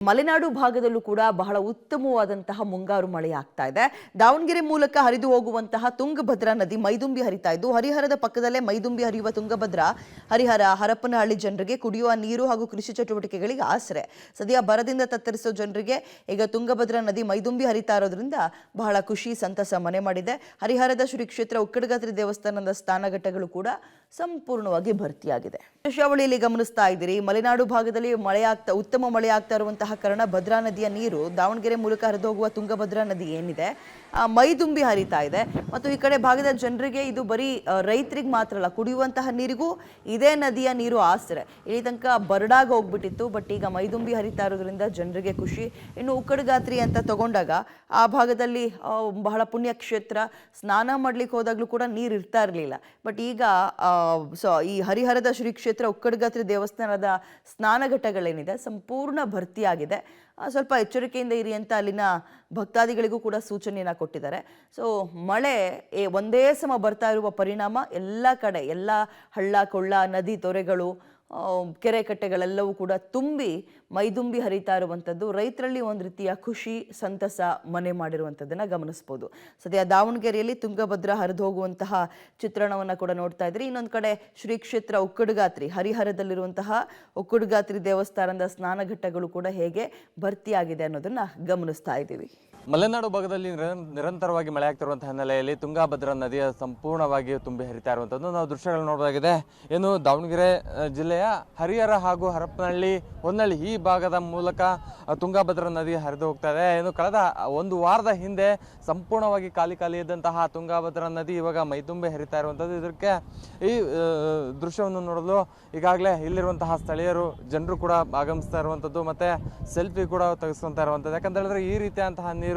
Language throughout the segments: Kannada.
ಮಲೆನಾಡು ಭಾಗದಲ್ಲೂ ಕೂಡ ಬಹಳ ಉತ್ತಮವಾದಂತಹ ಮುಂಗಾರು ಮಳೆ ಆಗ್ತಾ ಇದೆ. ದಾವಣಗೆರೆ ಮೂಲಕ ಹರಿದು ಹೋಗುವಂತಹ ತುಂಗಭದ್ರಾ ನದಿ ಮೈದುಂಬಿ ಹರಿತಾ ಇದ್ದು, ಹರಿಹರದ ಪಕ್ಕದಲ್ಲೇ ಮೈದುಂಬಿ ಹರಿಯುವ ತುಂಗಭದ್ರಾ ಹರಿಹರ ಹರಪನಹಳ್ಳಿ ಜನರಿಗೆ ಕುಡಿಯುವ ನೀರು ಹಾಗೂ ಕೃಷಿ ಚಟುವಟಿಕೆಗಳಿಗೆ ಆಸರೆ. ಸದ್ಯ ಬರದಿಂದ ತತ್ತರಿಸೋ ಜನರಿಗೆ ಈಗ ತುಂಗಭದ್ರಾ ನದಿ ಮೈದುಂಬಿ ಹರಿತಾ ಇರೋದ್ರಿಂದ ಬಹಳ ಖುಷಿ ಸಂತಸ ಮನೆ ಮಾಡಿದೆ. ಹರಿಹರದ ಶ್ರೀ ಕ್ಷೇತ್ರ ಉಕ್ಕಡಗಾತ್ರಿ ದೇವಸ್ಥಾನದ ಸ್ನಾನಘಟ್ಟಗಳು ಕೂಡ ಸಂಪೂರ್ಣವಾಗಿ ಭರ್ತಿಯಾಗಿದೆ. ದೃಶ್ಯಾವಳಿಯಲ್ಲಿ ಗಮನಿಸ್ತಾ ಇದ್ದೀರಿ, ಮಲೆನಾಡು ಭಾಗದಲ್ಲಿ ಉತ್ತಮ ಮಳೆ ಆಗ್ತಾ ಇರುವಂತಹ ಕಾರಣ ಭದ್ರಾ ನದಿಯ ನೀರು ದಾವಣಗೆರೆ ಮೂಲಕ ಹರಿದು ಹೋಗುವ ತುಂಗಭದ್ರಾ ನದಿ ಏನಿದೆ ಮೈದುಂಬಿ ಹರಿತಾ ಇದೆ. ಮತ್ತು ಈ ಕಡೆ ಭಾಗದ ಜನರಿಗೆ ಇದು ಬರೀ ರೈತರಿಗೆ ಮಾತ್ರ ಅಲ್ಲ, ಕುಡಿಯುವಂತಹ ನೀರಿಗೂ ಇದೇ ನದಿಯ ನೀರು ಆಸರೆ. ಇಲ್ಲಿ ತನಕ ಬರಡಾಗಿ ಹೋಗ್ಬಿಟ್ಟಿತ್ತು, ಬಟ್ ಈಗ ಮೈದುಂಬಿ ಹರಿತಾ ಇರೋದ್ರಿಂದ ಜನರಿಗೆ ಖುಷಿ. ಇನ್ನು ಉಕ್ಕಡಗಾತ್ರಿ ಅಂತ ತಗೊಂಡಾಗ ಆ ಭಾಗದಲ್ಲಿ ಬಹಳ ಪುಣ್ಯ ಕ್ಷೇತ್ರ, ಸ್ನಾನ ಮಾಡ್ಲಿಕ್ಕೆ ಹೋದಾಗ್ಲೂ ಕೂಡ ನೀರು ಇರ್ತಾ ಇರಲಿಲ್ಲ. ಬಟ್ ಈಗ ಈ ಹರಿಹರದ ಶ್ರೀ ಕ್ಷೇತ್ರ ಉಕ್ಕಡಗಾತ್ರಿ ದೇವಸ್ಥಾನದ ಸ್ನಾನಘಟ್ಟಗಳೇನಿದೆ ಸಂಪೂರ್ಣ ಭರ್ತಿಯಾಗಿದೆ. ಸ್ವಲ್ಪ ಎಚ್ಚರಿಕೆಯಿಂದ ಇರಿ ಅಂತ ಅಲ್ಲಿನ ಭಕ್ತಾದಿಗಳಿಗೂ ಕೂಡ ಸೂಚನೆಯನ್ನು ಕೊಟ್ಟಿದ್ದಾರೆ. ಸೊ ಮಳೆ ಒಂದೇ ಸಮ ಬರ್ತಾ ಇರುವ ಪರಿಣಾಮ ಎಲ್ಲ ಕಡೆ ಎಲ್ಲ ಹಳ್ಳ ಕೊಳ್ಳ ನದಿ ತೊರೆಗಳು ಕೆರೆ ಕಟ್ಟೆಗಳೆಲ್ಲವೂ ಕೂಡ ತುಂಬಿ ಮೈದುಂಬಿ ಹರಿತಾ ಇರುವಂಥದ್ದು ರೈತರಲ್ಲಿ ಒಂದು ರೀತಿಯ ಖುಷಿ ಸಂತಸ ಮನೆ ಮಾಡಿರುವಂಥದ್ದನ್ನು ಗಮನಿಸ್ಬೋದು. ಸದ್ಯ ದಾವಣಗೆರೆಯಲ್ಲಿ ತುಂಗಭದ್ರಾ ಹರಿದು ಹೋಗುವಂತಹ ಚಿತ್ರಣವನ್ನು ಕೂಡ ನೋಡ್ತಾ ಇದ್ರಿ. ಇನ್ನೊಂದು ಕಡೆ ಶ್ರೀ ಕ್ಷೇತ್ರ ಉಕ್ಕಡಗಾತ್ರಿ ಹರಿಹರದಲ್ಲಿರುವಂತಹ ಉಕ್ಕಡಗಾತ್ರಿ ದೇವಸ್ಥಾನದ ಸ್ನಾನಘಟ್ಟಗಳು ಕೂಡ ಹೇಗೆ ಭರ್ತಿಯಾಗಿದೆ ಅನ್ನೋದನ್ನ ಗಮನಿಸ್ತಾ ಇದ್ದೀವಿ. ಮಲೆನಾಡು ಭಾಗದಲ್ಲಿ ನಿರಂತರವಾಗಿ ಮಳೆ ಆಗ್ತಿರುವಂತಹ ಹಿನ್ನೆಲೆಯಲ್ಲಿ ತುಂಗಭದ್ರಾ ನದಿಯ ಸಂಪೂರ್ಣವಾಗಿ ತುಂಬಿ ಹರಿತಾ ಇರುವಂಥದ್ದು ನಾವು ದೃಶ್ಯಗಳು ನೋಡಬಹುದಾಗಿದೆ. ಏನು ದಾವಣಗೆರೆ ಜಿಲ್ಲೆಯ ಹರಿಹರ ಹಾಗೂ ಹರಪನಹಳ್ಳಿ ಹೊನ್ನಳ್ಳಿ ಈ ಭಾಗದ ಮೂಲಕ ತುಂಗಭದ್ರಾ ನದಿ ಹರಿದು ಹೋಗ್ತಾ ಇದೆ. ಏನು ಕಳೆದ ಒಂದು ವಾರದ ಹಿಂದೆ ಸಂಪೂರ್ಣವಾಗಿ ಖಾಲಿ ಇದ್ದಂತಹ ತುಂಗಭದ್ರಾ ನದಿ ಇವಾಗ ಮೈದುಂಬಿ ಹರಿತಾ ಇರುವಂಥದ್ದು. ಇದಕ್ಕೆ ಈ ದೃಶ್ಯವನ್ನು ನೋಡಲು ಈಗಾಗಲೇ ಇಲ್ಲಿರುವಂತಹ ಸ್ಥಳೀಯರು ಜನರು ಕೂಡ ಆಗಮಿಸ್ತಾ ಇರುವಂಥದ್ದು ಮತ್ತೆ ಸೆಲ್ಫಿ ಕೂಡ ತೆಗೆಸ್ಕೊತಾ ಇರುವಂಥದ್ದು. ಯಾಕಂತ ಹೇಳಿದ್ರೆ ಈ ರೀತಿಯಂತಹ ನೀರು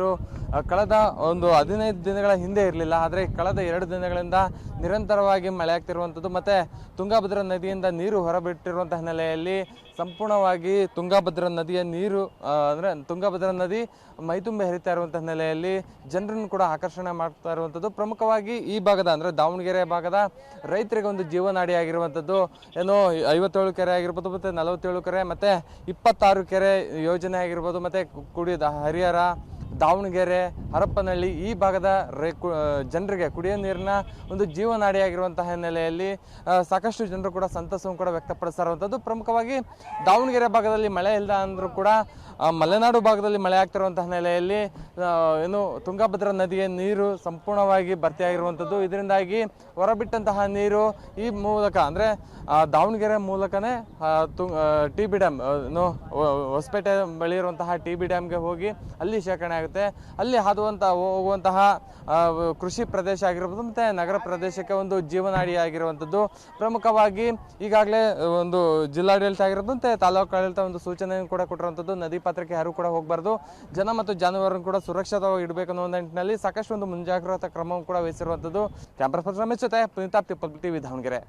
ಕಳೆದ ಒಂದು 15 ದಿನಗಳ ಹಿಂದೆ ಇರಲಿಲ್ಲ, ಆದರೆ ಕಳೆದ 2 ದಿನಗಳಿಂದ ನಿರಂತರವಾಗಿ ಮಳೆ ಆಗ್ತಿರುವಂಥದ್ದು ಮತ್ತೆ ತುಂಗಭದ್ರಾ ನದಿಯಿಂದ ನೀರು ಹೊರಬಿಟ್ಟಿರುವಂತಹ ಹಿನ್ನೆಲೆಯಲ್ಲಿ ಸಂಪೂರ್ಣವಾಗಿ ತುಂಗಭದ್ರಾ ನದಿಯ ನೀರು ಅಂದರೆ ತುಂಗಭದ್ರಾ ನದಿ ಮೈದುಂಬಿ ಹರಿತಾ ಇರುವಂಥ ಹಿನ್ನೆಲೆಯಲ್ಲಿ ಜನರನ್ನು ಕೂಡ ಆಕರ್ಷಣೆ ಮಾಡ್ತಾ ಇರುವಂಥದ್ದು. ಪ್ರಮುಖವಾಗಿ ಈ ಭಾಗದ ಅಂದರೆ ದಾವಣಗೆರೆ ಭಾಗದ ರೈತರಿಗೆ ಒಂದು ಜೀವನಾಡಿ ಆಗಿರುವಂಥದ್ದು. ಏನು 57 ಕೆರೆ ಆಗಿರ್ಬೋದು ಮತ್ತು 47 ಕೆರೆ ಮತ್ತು 26 ಕೆರೆ ಯೋಜನೆ ಆಗಿರ್ಬೋದು ಮತ್ತು ಕುಡಿಯೋದ ಹರಿಹರ ದಾವಣಗೆರೆ ಹರಪನಹಳ್ಳಿ ಈ ಭಾಗದ ಜನರಿಗೆ ಕುಡಿಯೋ ನೀರಿನ ಒಂದು ಜೀವನಾಡಿಯಾಗಿರುವಂತಹ ಹಿನ್ನೆಲೆಯಲ್ಲಿ ಸಾಕಷ್ಟು ಜನರು ಕೂಡ ಸಂತಸವನ್ನು ಕೂಡ ವ್ಯಕ್ತಪಡಿಸ್ತಾ ಇರುವಂಥದ್ದು. ಪ್ರಮುಖವಾಗಿ ದಾವಣಗೆರೆ ಭಾಗದಲ್ಲಿ ಮಳೆ ಇಲ್ಲ ಅಂದರೂ ಕೂಡ ಮಲೆನಾಡು ಭಾಗದಲ್ಲಿ ಮಳೆ ಆಗ್ತಿರುವಂತಹ ಹಿನ್ನೆಲೆಯಲ್ಲಿ ಏನು ತುಂಗಭದ್ರಾ ನದಿಯ ನೀರು ಸಂಪೂರ್ಣವಾಗಿ ಭರ್ತಿಯಾಗಿರುವಂಥದ್ದು. ಇದರಿಂದಾಗಿ ಹೊರಬಿಟ್ಟಂತಹ ನೀರು ಈ ಮೂಲಕ ಅಂದರೆ ದಾವಣಗೆರೆ ಮೂಲಕನೇ ಟಿ ಬಿ ಡ್ಯಾಮ್ ಹೊಸಪೇಟೆ ಬಳಿ ಇರುವಂತಹ ಟಿ ಬಿ ಡ್ಯಾಮ್ಗೆ ಹೋಗಿ ಅಲ್ಲಿ ಶೇಖರಣೆ ಆಗುತ್ತೆ. ಅಲ್ಲಿ ಹೋಗುವಂತಹ ಕೃಷಿ ಪ್ರದೇಶ ಆಗಿರ್ಬೋದು ಮತ್ತು ನಗರ ಪ್ರದೇಶಕ್ಕೆ ಒಂದು ಜೀವನಾಡಿ ಆಗಿರುವಂಥದ್ದು. ಪ್ರಮುಖವಾಗಿ ಈಗಾಗಲೇ ಒಂದು ಜಿಲ್ಲಾಡಳಿತ ಆಗಿರೋದು ಮತ್ತು ತಾಲೂಕು ಆಡಳಿತ ಒಂದು ಸೂಚನೆಯನ್ನು ಕೂಡ ಕೊಟ್ಟಿರುವಂಥದ್ದು. ನದಿ ಪಾತ್ರಕ್ಕೆ ಯಾರು ಕೂಡ ಹೋಗಬಾರ್ದು, ಜನ ಮತ್ತು ಜಾನುವಾರನ್ನು ಕೂಡ ಸುರಕ್ಷಿತವಾಗಿ ಇಡಬೇಕು ಅನ್ನೋ ನಿಟ್ಟಿನಲ್ಲಿ ಸಾಕಷ್ಟು ಒಂದು ಮುಂಜಾಗ್ರತಾ ಕ್ರಮವನ್ನು ಕೂಡ ವಹಿಸಿರುವಂಥದ್ದು. ಕ್ಯಾಮ್ರಾ ಪರ್ಸನ್ ರಮೇಶ್ ಜೊತೆ ಪುನೀತ್ ಟಿವಿ ದಾವಣಗೆರೆ.